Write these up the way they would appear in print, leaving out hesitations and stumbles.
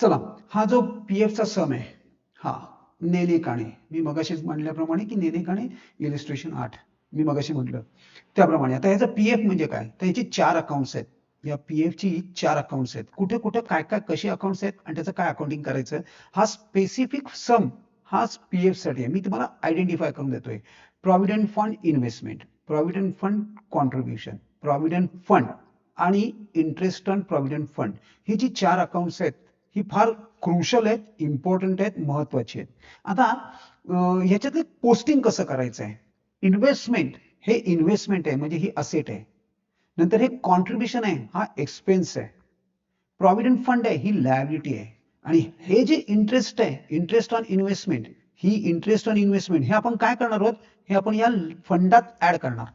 चला, हा जो पीएफचा सम आहे, हा नेणे काणे, मी मगाशीच म्हणल्याप्रमाणे की नेणे काणे इलिस्ट्रेशन 8 मी मगाशी म्हटलं त्याप्रमाणे. आता याचा पीएफ म्हणजे काय, तर याची 4 अकाउंट्स आहेत. या पीएफ ची 4 अकाउंट्स आहेत. कुठे कुठे काय काय कशी अकाउंट्स आहेत आणि त्याचं काय अकाउंटिंग करायचं, हा स्पेसिफिक सम हाच पीएफ साठी आहे. मी तुम्हाला आयडेंटिफाय करून देतोय. Provident fund investment, provident fund contribution, provident fund आणि इंटरेस्ट ऑन प्रॉव्हिडंट फंड, ही जी 4 अकाउंट्स आहेत ही फार क्रुशल आहेत, इम्पॉर्टंट आहेत, महत्वाची आहेत. आता ह्याच्यातलं पोस्टिंग कसं करायचं आहे. इन्व्हेस्टमेंट हे इन्व्हेस्टमेंट आहे, म्हणजे ही असेट आहे. नंतर हे कॉन्ट्रीब्युशन आहे, हा एक्सपेन्स आहे. प्रॉव्हिडंट फंड आहे, ही लायबिलिटी आहे. आणि हे जे इंटरेस्ट आहे, interest on investment, he interest on investment हे आपण काय करणार आहोत, हे आपण या फंडात ऍड करणार.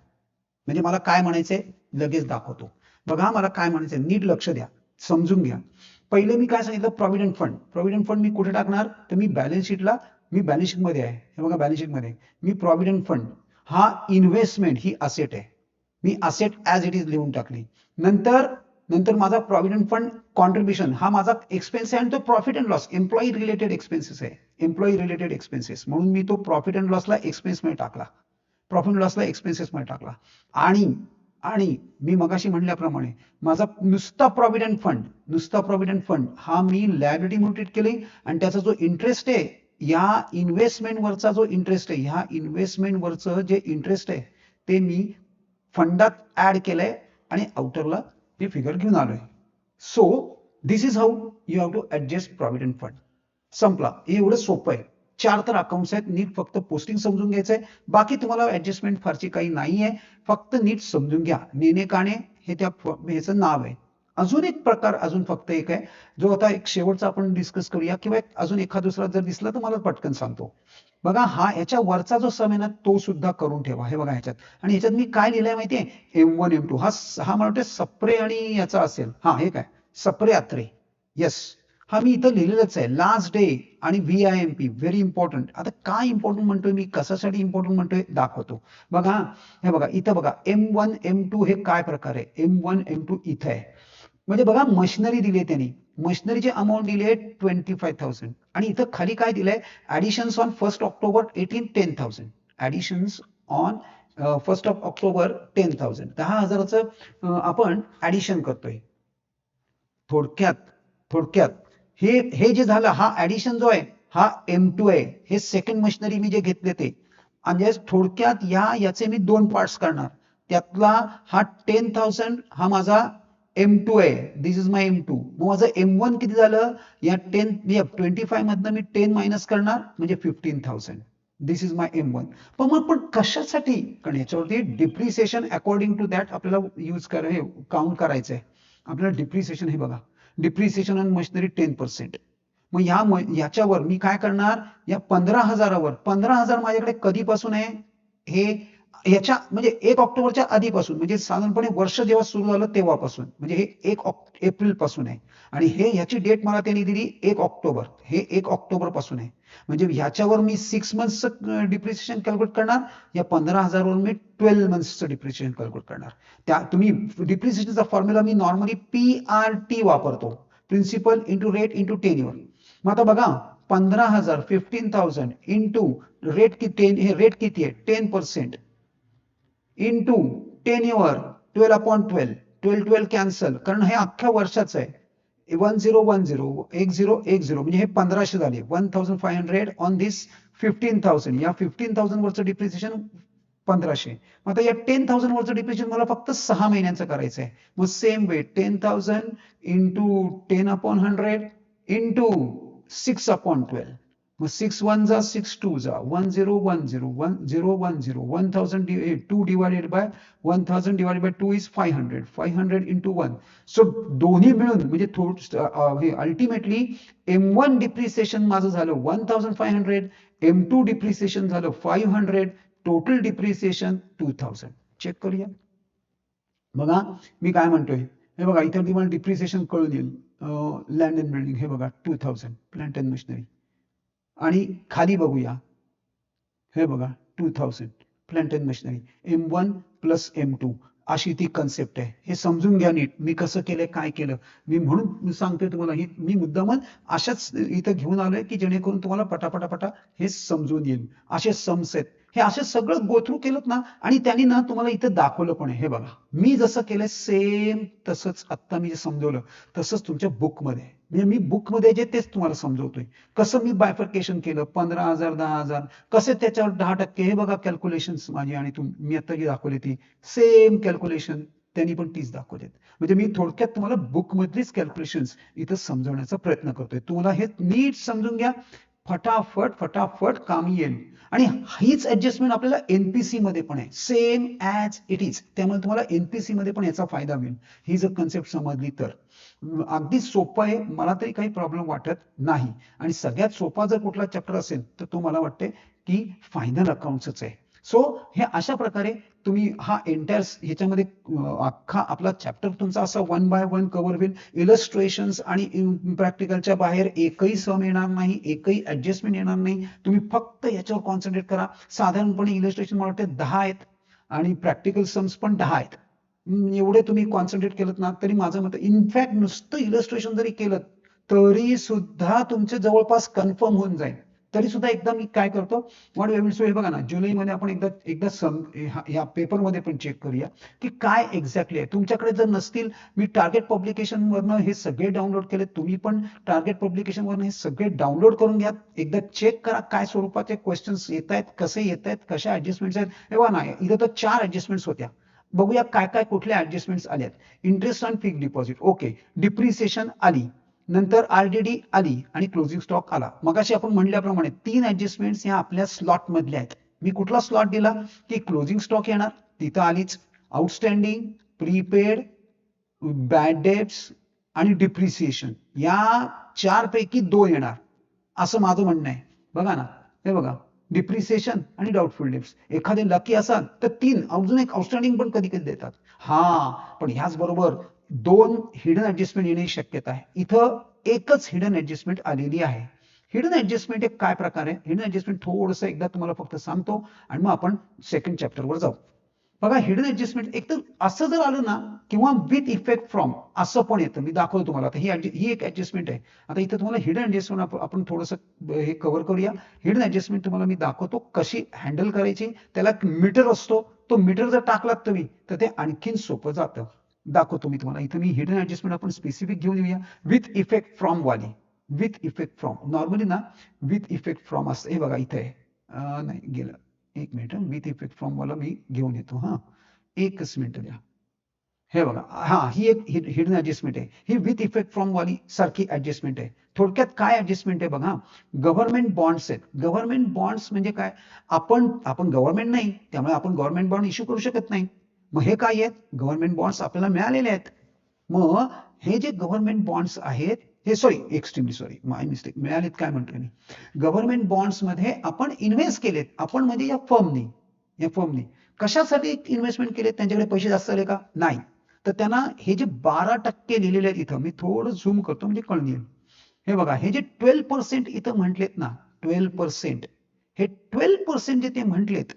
म्हणजे मला काय म्हणायचंय लगेच दाखवतो. बघा मला काय म्हणायचंय, नीट लक्ष द्या, समजून घ्या. पहिले मी काय सांगितलं, प्रॉव्हिडंट फंड. प्रॉव्हिडंट फंड मी कुठे टाकणार, तर मी बॅलन्स शीटला, मी बॅलन्स शीट मध्ये आहे, हे बघा बॅलन्स शीट मध्ये मी प्रॉव्हिडंट फंड हा इन्व्हेस्टमेंट ही असेट आहे, मी असेट ऍज इट इज लिहून टाकली. नंतर नंतर माझा प्रॉव्हिडंट फंड कॉन्ट्रीब्युशन हा माझा एक्सपेन्स आहे आणि तो profit and loss employee related expenses आहे, एम्प्लॉई रिलेटेड एक्सपेन्सेस, म्हणून मी तो प्रॉफिट अँड लॉसला एक्सपेन्स मध्ये टाकला, प्रॉफिट अँड लॉसला एक्सपेन्सेस मध्ये टाकला. आणि आणि मी मगाशी म्हणल्याप्रमाणे माझा नुसता प्रॉव्हिडंट फंड, नुसता प्रॉव्हिडंट फंड हा मी लायबिलिटी म्हणून ट्रीट केली. आणि त्याचा जो इंटरेस्ट आहे, या इन्व्हेस्टमेंट वरचा जो इंटरेस्ट आहे, ह्या इन्व्हेस्टमेंट वरचं जे इंटरेस्ट आहे ते मी फंडात ऍड केलंय आणि आउटरला ते फिगर घेऊन आलोय. So this is how you have to adjust provident fund. संपला, हे एवढं सोपं आहे. 4 तर अकाउंट्स आहेत, नीट फक्त पोस्टिंग समजून घ्यायचंय. बाकी तुम्हाला ऍडजस्टमेंट फारशी काही नाहीये, फक्त नीट समजून घ्या. नेणे काणे हे त्या ह्याचं नाव आहे. अजून एक प्रकार, अजून फक्त एक आहे, जो आता एक शेवटचा आपण डिस्कस करूया, किंवा अजून एखाद दुसरा जर दिसला तर मला पटकन सांगतो. बघा हा याच्या वरचा जो सम आहे ना, तो सुद्धा करून ठेवा. हे बघा ह्याच्यात, आणि ह्याच्यात मी काय लिहिलंय माहितीये, M1 M2, हा मला वाटतं सप्रे आणि याचा असेल, हा हे काय सप्रे अत्रे, येस, हा मी इथं लिहिलेलंच आहे. लास्ट डे आणि VIMP व्हेरी इम्पॉर्टंट. आता काय इम्पॉर्टंट म्हणतोय मी, कशासाठी इम्पॉर्टंट म्हणतोय दाखवतो. बघा हे बघा इथं बघा M1 M2 हे काय प्रकार आहे. M1 M2 इथं आहे, म्हणजे बघा मशिनरी दिली आहे त्यांनी, मशिनरीची अमाऊंट दिली आहे 25,000. आणि इथं खाली काय दिलंय, ऍडिशन्स ऑन 1 ऑक्टोबर 18 10,000, ऍडिशन्स ऑन 1 ऑक्टोबर 10,000, 10,000चं आपण ऍडिशन करतोय. थोडक्यात थोडक्यात हे जे झालं, हा ऍडिशन जो आहे हा M2 आहे, हे सेकंड मशिनरी मी जे घेतले ते. म्हणजे थोडक्यात याचे मी 2 पार्ट्स करणार. त्यातला हा 10,000 हा माझा M2 आहे, दिस इज माय M2. मग माझं M1 किती झालं, या 25 मधनं मी 10 मायनस करणार, म्हणजे 15,000. दिस इज माय M1. पण कशासाठी, कारण याच्यावरती डिप्रिसिएशन अकॉर्डिंग टू दॅट आपल्याला यूज काउंट करायचंय. आपल्याला डिप्रिसिएशन, हे बघा डिप्रिसिएशन ऑन मशिनरी 10%. मग ह्याच्यावर मी काय करणार, या 15,000वर, 15,000 माझ्याकडे कधीपासून आहे, हे ह्याच्या म्हणजे 1 ऑक्टोबरच्या आधीपासून, म्हणजे साधारणपणे वर्ष जेव्हा सुरू झालं तेव्हापासून, म्हणजे हे 1 एप्रिल पासून आहे. आणि हे ह्याची डेट मला त्यांनी दिली 1 ऑक्टोबर, हे 1 ऑक्टोबर पासून आहे. म्हणजे ह्याच्यावर मी 6 मंथचं डिप्रिसिएशन कॅल्क्युलेट करणार, या 15,000वर मी 12 मंथचं डिप्रिसिएशन कॅल्क्युलेट करणार. त्या तुम्ही डिप्रिसिएशनचा फॉर्म्युला मी नॉर्मली PRT वापरतो, principal into rate into tenure. मग आता बघा 15,000 15,000 इंटू रेट किती, हे रेट किती आहे 10%, इंटू टेन्युअर 12/12, 12 कॅन्सल, कारण हे अख्ख्या वर्षाचं आहे. 1010 1010 म्हणजे हे 1500 झाले, 1500 ऑन दिस 15,000. या 15,000 वरचं डिप्रिसिएशन 1500. मग आता या 10,000 वरचं डिप्रिसिएशन मला फक्त 6 महिन्यांचं करायचं आहे. मग सेम वे 10,000 इंटू 10/100 इंटू 6/12. मग 6 1 जा 6 2 जा 1010 1010 1000 2 divided by 1000 divided by 2 is 500, 500 into 1. So दोन्ही मिळून म्हणजे अल्टिमेटली M1 डिप्रिसिएशन माझं झालं 1500, M2 डिप्रिसिएशन झालं 500, टोटल डिप्रिसिएशन 2000. चेक करूया. बघा मी काय म्हणतोय, हे बघा इथे तुम्हाला डिप्रिसिएशन कळून येईल. लँड अँड बिल्डिंग, हे बघा 2000 प्लांट अँड मशिनरी. आणि खाली बघूया, हे बघा 2000 plant and machinery, M1 plus M2. अशी ती कन्सेप्ट आहे. हे समजून घ्या नीट. मी कसं केलंय, काय केलं. मी म्हणून सांगतोय तुम्हाला, ही मी मुद्दामच अशाच इथं घेऊन आलोय की जेणेकरून तुम्हाला पटापटापटा हे समजून येईल. असे सम्स आहेत. हे असे सगळं गो थ्रू केलं ना, आणि त्यांनी ना तुम्हाला इथं दाखवलं पण आहे. हे बघा, मी जसं केलंय सेम तसंच आत्ता मी जे समजवलं तसंच तुमच्या बुकमध्ये आहे. म्हणजे मी बुकमध्ये जे तेच तुम्हाला समजवतोय. कसं मी बायफर्केशन केलं, 15,000, 10,000, कसे त्याच्यावर 10%. हे बघा कॅल्क्युलेशन्स माझी, आणि मी आता जी दाखवली ती सेम कॅल्क्युलेशन त्यांनी पण तीच दाखवलीत. म्हणजे मी थोडक्यात तुम्हाला बुक मधलीच कॅल्क्युलेशन्स इथं समजवण्याचा प्रयत्न करतोय. तुम्हाला हे नीट समजून घ्या, फटाफट फटाफट कामी येईल. आणि हीच ऍडजस्टमेंट आपल्याला एनपीसी मध्ये पण आहे, सेम ऍज इट इज. त्यामुळे तुम्हाला एनपीसी मध्ये पण याचा फायदा होईल, ही जर कन्सेप्ट समजली तर. अगदी सोपं आहे, मला तरी काही प्रॉब्लेम वाटत नाही. आणि सगळ्यात सोपा जर कुठला चॅप्टर असेल तर तो मला वाटते की फायनल अकाउंट्सच आहे. सो हे अशा प्रकारे तुम्ही हा एंटायर ह्याच्यामध्ये अख्खा आपला चॅप्टर तुमचा असा 1 बाय 1 कव्हर होईल. इलस्ट्रेशन्स आणि प्रॅक्टिकलच्या बाहेर एकही सम येणार नाही, एकही ऍडजस्टमेंट येणार नाही. तुम्ही फक्त याच्यावर कॉन्सन्ट्रेट करा. साधारणपणे इलस्ट्रेशन मला वाटते 10 आहेत आणि प्रॅक्टिकल सम्स पण 10 आहेत. एवढे तुम्ही कॉन्सन्ट्रेट केलं ना तरी माझं मत, इनफॅक्ट नुसतं इलस्ट्रेशन जरी केलं तरी सुद्धा तुमचे जवळपास कन्फर्म होऊन जाईल. तरी सुद्धा एकदा मी काय करतो, व्हॉट वी विल सो, हे बघा ना, जुलैमध्ये आपण एकदा ह्या पेपरमध्ये पण चेक करूया की काय एक्झॅक्टली आहे. तुमच्याकडे जर नसतील, मी टार्गेट पब्लिकेशन वरनं हे सगळे डाउनलोड केले. तुम्ही पण टार्गेट पब्लिकेशन वरनं हे सगळे डाउनलोड करून घ्या. एकदा चेक करा काय स्वरूपाचे क्वेश्चन्स येत आहेत, कसे येत आहेत, कशा ऍडजस्टमेंट्स आहेत. हे बघा ना, इथं तर 4 ऍडजस्टमेंट्स होत्या. बघूया काय काय कुठल्या ऍडजस्टमेंट्स आल्यात. Interest on fixed deposit, okay. Depreciation आली, नंतर आरडीडी आली आणि क्लोजिंग स्टॉक आला. मगाशी आपण म्हणल्याप्रमाणे 3 ऍडजस्टमेंट्स ह्या आपल्या स्लॉट मधल्या आहेत. मी कुठला स्लॉट दिला की क्लोजिंग स्टॉक येणार, तिथं आलीच. आउटस्टँडिंग, प्रीपेड, बॅड डेट्स आणि डिप्रिसिएशन, या 4 पैकी 2 येणार असं माझं म्हणणं आहे. बघा ना, हे बघा, डिप्रिसिएशन आणि डाऊटफुल डेट्स. एखादे लकी असाल तर 3, अजून एक आउटस्टँडिंग पण कधी कधी देतात. हा, पण ह्याच बरोबर 2 हिडन ऍडजस्टमेंट येण्याची शक्यता आहे. इथं एकच हिडन ऍडजस्टमेंट आलेली आहे. हिडन ऍडजस्टमेंट एक काय प्रकार आहे, हिडन ऍडजस्टमेंट थोडंसं एकदा तुम्हाला फक्त सांगतो आणि मग आपण सेकंड चॅप्टरवर जाऊ. बघा, हिडन ऍडजस्टमेंट एक तर असं जर आलं ना, किंवा विथ इफेक्ट फ्रॉम असं पण येतं. मी दाखवतो तुम्हाला आता. ही एक ऍडजस्टमेंट आहे. आता इथं तुम्हाला हिडन ऍडजस्टमेंट आपण थोडंसं हे कव्हर करूया. हिडन ऍडजस्टमेंट तुम्हाला मी दाखवतो कशी हँडल करायची. त्याला मीटर असतो, तो मीटर जर टाकलात तुम्ही तर ते आणखीन सोपं जातं. दाखवतो मी तुम्हाला. इथं मी हिडन ऍडजस्टमेंट आपण स्पेसिफिक घेऊन येऊया. विथ इफेक्ट फ्रॉम वाली, विथ इफेक्ट फ्रॉम. नॉर्मली ना विथ इफेक्ट फ्रॉम असतं. हे बघा इथे आहे. नाही गेलं, एक मिनिट. विथ इफेक्ट फ्रॉम वाला मी घेऊन येतो. हा, एकच मिनिट द्या. हे बघा, हा, ही एक हिडन ऍडजस्टमेंट आहे. ही विथ इफेक्ट फ्रॉम वाली सारखी ऍडजस्टमेंट आहे. थोडक्यात काय ऍडजस्टमेंट आहे बघा, गव्हर्नमेंट बॉन्ड्स आहेत. गव्हर्नमेंट बॉन्ड्स म्हणजे काय, आपण गव्हर्नमेंट नाही, त्यामुळे आपण गव्हर्नमेंट बॉन्ड इश्यू करू शकत नाही. मग हे काय आहेत, गव्हर्नमेंट बॉन्ड्स आपल्याला मिळालेले आहेत. मग हे जे गव्हर्नमेंट बॉन्ड्स आहेत, हे एक्स्ट्रीमली सॉरी, माय मिस्टेक, मिळालेत काय म्हणतोय मी. गव्हर्नमेंट बॉन्ड्स मध्ये आपण इन्व्हेस्ट केलेत. आपण म्हणजे या फर्मनी कशासाठी इन्व्हेस्टमेंट केले, त्यांच्याकडे पैसे जास्त आले का, नाही. तर त्यांना हे जे 12% लिहिलेले आहेत इथं, मी थोडं झूम करतो म्हणजे कळून येईल. हे बघा, हे जे 12% इथं म्हटलेत ना, 12%, हे 12% जे ते म्हटलेत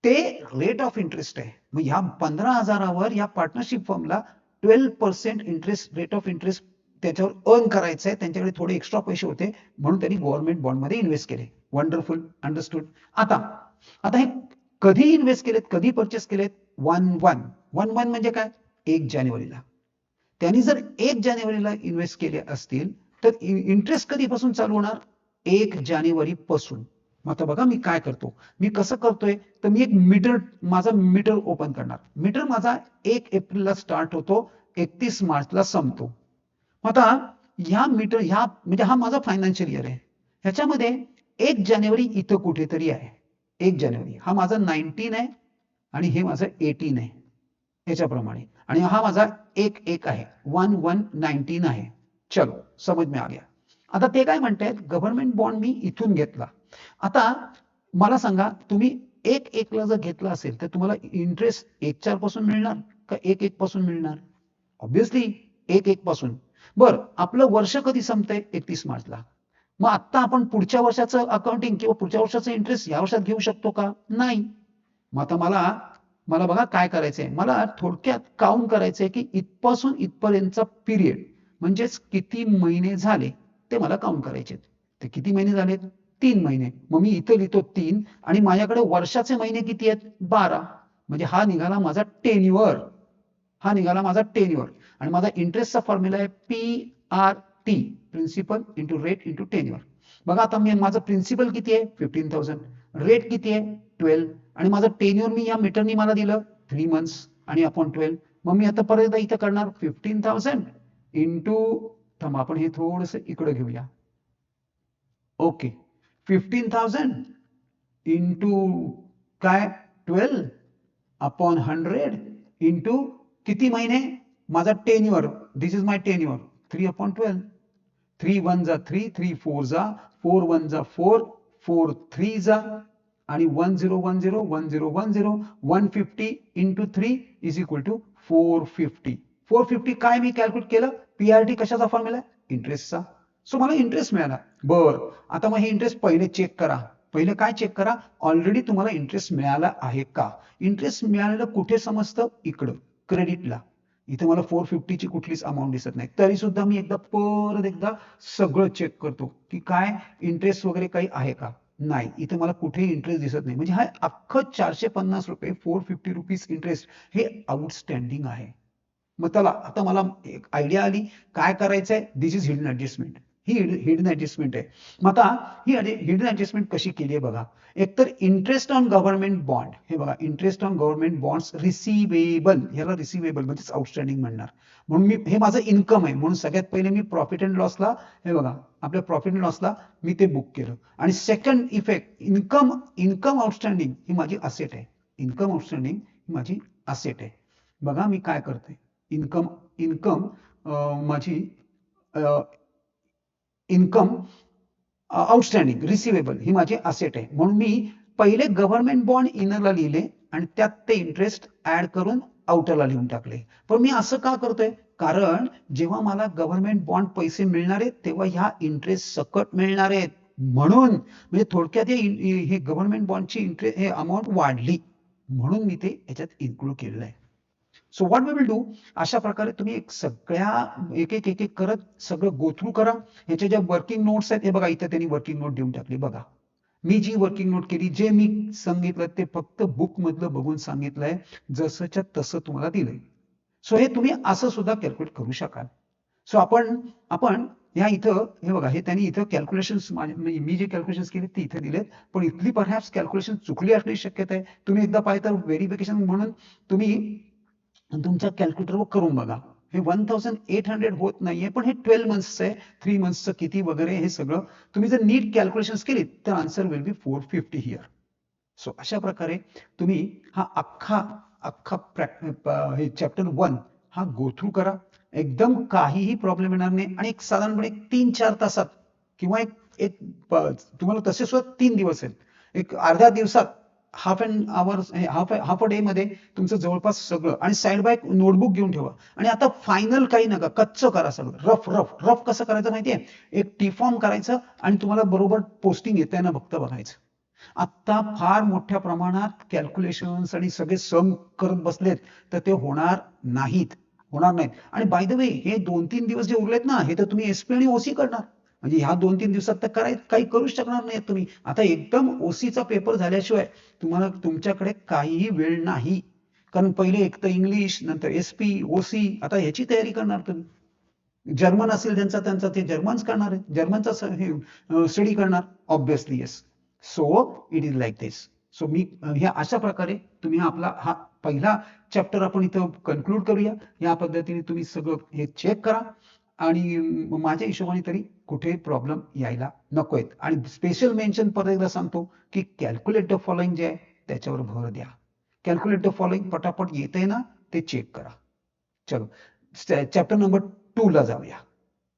ते रेट ऑफ इंटरेस्ट आहे. मग ह्या 15,000वर या पार्टनरशिप फर्मला 12% इंटरेस्ट, रेट ऑफ इंटरेस्ट त्याच्यावर अर्न करायचं आहे. त्यांच्याकडे थोडे एक्स्ट्रा पैसे होते म्हणून त्यांनी गव्हर्नमेंट बॉन्डमध्ये इन्व्हेस्ट केले. Wonderful, understood. आता हे कधी इन्व्हेस्ट केलेत, कधी परचेस केलेत, 1/1 म्हणजे काय, 1 जानेवारीला. त्यांनी जर 1 जानेवारीला इन्व्हेस्ट केले असतील तर इंटरेस्ट कधीपासून चालू होणार, 1 जानेवारी पासून. आता बघा मी काय करतो, मी कसं करतोय, तर मी एक माझा मीटर ओपन करणार. मीटर माझा 1 एप्रिलला स्टार्ट होतो, 31 मार्चला संपतो. आता ह्या म्हणजे हा माझा फायनान्शियल इयर आहे. ह्याच्यामध्ये 1 जानेवारी इथं कुठेतरी आहे. 1 जानेवारी हा माझा 19 आहे आणि हे माझं 18 आहे, याच्याप्रमाणे. आणि हा माझा 1/1 आहे, 1/1/19 आहे. चलो, समज में आ गया. आता ते काय म्हणतायत, गव्हर्नमेंट बॉन्ड मी इथून घेतला. आता मला सांगा, तुम्ही 1/1 जर घेतला असेल तर तुम्हाला इंटरेस्ट 1/4 पासून मिळणार का 1/1 पासून मिळणार? ऑब्व्हियसली 1/1 पासून. बर, आपलं वर्ष कधी संपतंय, 31 मार्चला. मग आता आपण पुढच्या वर्षाचं अकाउंटिंग किंवा पुढच्या वर्षाचं इंटरेस्ट या वर्षात घेऊ शकतो का, नाही. मग आता मला मला बघा काय करायचंय, मला थोडक्यात काउंट करायचंय की इथपासून इथपर्यंतचा पिरियड म्हणजेच किती महिने झाले ते मला काउंट करायचे. ते किती महिने झाले? 3 महिने. मग मी इथं लिहितो 3 आणि माझ्याकडे वर्षाचे महिने किती आहेत? 12. म्हणजे हा निघाला माझा टेन्युअर. हा निघाला माझा टेन्युअर. आणि माझा इंटरेस्टचा फॉर्म्युला आहे PRT, principal into rate into tenure. बघा आता मी माझं प्रिन्सिपल किती आहे? 15,000. रेट किती आहे? 12. आणि माझं टेन्युअर मी या मीटरनी मला दिलं 3 मंथ्स आणि अपॉन 12. मग मी आता परत इथं करणार 15,000 इंटू, थांबा आपण हे थोडंसं इकडे घेऊया. ओके, 15,000 इंटू काय 12 अपॉन 100 इंटू किती महिने? माझा tenure, this is my tenure, 3/12. 3 1 जा 3, 3 4 जा 4, 1 जा 4, 4 3 जा आणि 1010 1010 150 इंटू 3 इज इक्वल टू 450. 450 काय मी कॅल्क्युलेट केलं? PRT कशाचा फॉर्म्युला आहे? इंटरेस्टचा. सो मला इंटरेस्ट मिळाला. बर, आता मग हे इंटरेस्ट पहिले चेक करा. पहिले काय चेक करा? ऑलरेडी तुम्हाला इंटरेस्ट मिळाला आहे का? इंटरेस्ट मिळालेलं कुठे समजतं? इकडं क्रेडिटला. इथे मला 450 ची कुठलीच अमाऊंट दिसत नाही, तरी सुद्धा मी परत एकदा सगळं चेक करतो की काय इंटरेस्ट वगैरे काही आहे का. नाही, इथे मला कुठेही इंटरेस्ट दिसत नाही. म्हणजे हा अख्खं 450 रुपये 450 रुपीज इंटरेस्ट हे आउटस्टँडिंग आहे. मग चला आता मला एक आयडिया आली काय करायचंय. This is hidden adjustment. ही हिडन ऍडजस्टमेंट आहे. मग आता ही हिडन ऍडजस्टमेंट कशी केली आहे बघा. एकतर इंटरेस्ट ऑन गव्हर्नमेंट बॉन्ड, हे बघा interest on government bonds receivable, याला रिसिवेबल म्हणजेच आउटस्टँडिंग म्हणणार. म्हणून मी हे माझं इन्कम आहे, म्हणून सगळ्यात पहिले मी प्रॉफिट अँड लॉसला, हे बघा आपल्या प्रॉफिट अँड लॉसला मी ते बुक केलं. आणि सेकंड इफेक्ट इन्कम आउटस्टँडिंग ही माझी असेट आहे. इन्कम आउटस्टँडिंग ही माझी असेट आहे. बघा मी काय करते. इन्कम इन्कम माझी इन्कम आउटस्टँडिंग रिसिवेबल ही माझी असेट आहे. म्हणून मी पहिले गव्हर्नमेंट बॉन्ड इनरला लिहिले आणि त्यात ते इंटरेस्ट ऍड करून आउटरला लिहून टाकले. पण मी असं का करतोय? कारण जेव्हा मला गव्हर्नमेंट बॉन्ड पैसे मिळणार आहेत तेव्हा ह्या इंटरेस्ट सकट मिळणार आहेत. म्हणून म्हणजे थोडक्यात हे गव्हर्नमेंट बॉन्डची इंटरेस्ट हे अमाऊंट वाढली म्हणून मी ते याच्यात इन्क्लूड केलेलं आहे. So what we will do, अशा प्रकारे तुम्ही एक एक करत सगळं गो थ्रू करा. ह्याच्या ज्या वर्किंग नोट्स आहेत हे बघा, इथे त्यांनी वर्किंग नोट देऊन टाकली बघा. मी जी वर्किंग नोट केली, जे मी सांगितलं ते फक्त बुक मधलं बघून सांगितलंय, जसंच्या तसं तुम्हाला दिलंय. सो हे तुम्ही असं सुद्धा कॅल्क्युलेट करू शकाल. सो आपण ह्या इथं हे बघा, हे त्यांनी इथं कॅल्क्युलेशन्स मी जे कॅल्क्युलेशन्स केले ते इथे दिलेत, पण इथली परहॅप्स कॅल्क्युलेशन चुकली असण्याची शक्यता आहे. तुम्ही एकदा पाहिजे तर व्हेरिफिकेशन म्हणून तुम्ही तुमच्या कॅल्क्युलेटरवर करून बघा. हे 1800 होत नाहीये, पण हे 12 मंथ्सचं आहे, 3 मंथ्सचं किती वगैरे हे सगळं तुम्ही जर नीट कॅल्क्युलेशन्स केली तर answer will be 450 here. So अशा प्रकारे तुम्ही हा अख्खा हे चॅप्टर 1 हा गो थ्रू करा. एकदम काहीही प्रॉब्लेम येणार नाही. आणि एक साधारणपणे 3-4 तासात किंवा एक तुम्हाला तसे सुद्धा 3 दिवस आहेत, एक अर्ध्या दिवसात हाफ अ डे मध्ये तुमचं जवळपास सगळं. आणि साईड बाय नोटबुक घेऊन ठेवा. आणि आता फायनल काही नका, कच्चं करा सगळं. रफ कसं करायचं माहितीये? एक टी फॉर्म करायचं आणि तुम्हाला बरोबर पोस्टिंग येते ना बघता बघायचं. आता फार मोठ्या प्रमाणात कॅल्क्युलेशन्स आणि सगळे सम करत बसलेत तर ते होणार नाहीत. आणि बाय द वे हे 2-3 दिवस जे उरलेत ना, हे तर तुम्ही एसपी आणि ओसी करणार. म्हणजे ह्या 2-3 दिवसात तर काही करूच शकणार नाही तुम्ही. आता एकदम ओसीचा पेपर झाल्याशिवाय तुम्हाला तुमच्याकडे काहीही वेळ नाही. कारण पहिले एक तर इंग्लिश, नंतर एसपी, ओसी, आता ह्याची तयारी करणार तुम्ही. जर्मन असेल त्यांचा ते जर्मन्स करणार आहे, जर्मनचा स्टडी करणार obviously. Yes. So it is like this. So मी ह्या अशा प्रकारे तुम्ही हा पहिला चॅप्टर आपण इथं कन्क्लूड करूया. या पद्धतीने तुम्ही सगळं हे चेक करा आणि माझ्या हिशोबाने तरी कुठे प्रॉब्लेम यायला नकोय. आणि स्पेशल मेन्शन परत एकदा सांगतो की कॅल्क्युलेट द फॉलोइंग जे आहे त्याच्यावर भर द्या. कॅल्क्युलेट द फॉलोइंग पटापट येतंय ना ते चेक करा. चलो चॅप्टर नंबर 2 ला जाऊया.